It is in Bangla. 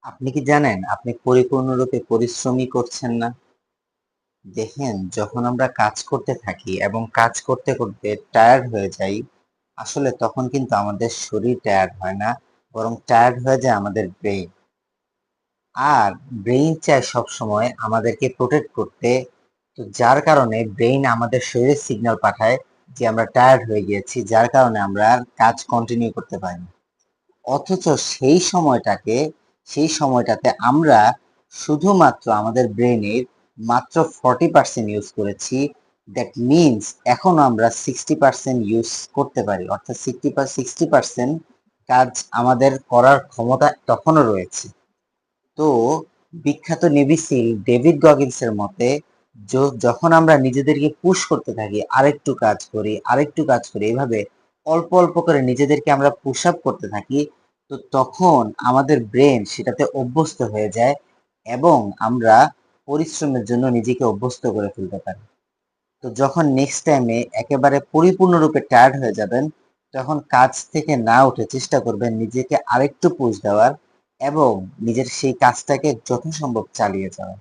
আপনি কি জানেন আপনি পরিপূর্ণরূপে পরিশ্রমই করছেন না? দেখেন, যখন আমরা কাজ করতে থাকি এবং কাজ করতে করতে টায়ার্ড হয়ে যাই, আসলে তখন কিন্তু আমাদের শরীর টায়ার্ড হয় না, বরং টায়ার্ড হয়ে যায় আমাদের ব্রেইন। আর ব্রেইন চায় সবসময় আমাদেরকে প্রোটেক্ট করতে। তো যার কারণে ব্রেইন আমাদের শরীরে সিগন্যাল পাঠায় যে আমরা টায়ার্ড হয়ে গিয়েছি, যার কারণে আমরা আর কাজ কন্টিনিউ করতে পারি না। অথচ সেই সময়টাতে আমরা শুধুমাত্র আমাদের ব্রেনের মাত্র 40% ইউজ করেছি। দ্যাট মিনস এখনো আমরা 60% ইউজ করতে পারি, অর্থাৎ 60% কাজ আমাদের করার ক্ষমতা তখনও রয়েছে। তো বিখ্যাত নেভি সিল ডেভিড গগিন্সের মতে, যখন আমরা নিজেদেরকে পুশ করতে থাকি, আরেকটু কাজ করি, আরেকটু কাজ করি, এভাবে অল্প অল্প করে নিজেদেরকে আমরা পুশ আপ করতে থাকি, তো তখন আমাদের ব্রেন সেটাতে অভ্যস্ত হয়ে যায় এবং আমরা পরিশ্রমের জন্য নিজেকে অভ্যস্ত করে ফেলতে পারি। তো যখন নেক্সট টাইমে একেবারে পরিপূর্ণরূপে টায়ার্ড হয়ে যাবেন, তখন কাজ থেকে না উঠে চেষ্টা করবেন নিজেকে আরেকটু পুশ দেওয়ার এবং নিজের সেই কাজটাকে যথাসম্ভব চালিয়ে যাওয়ার।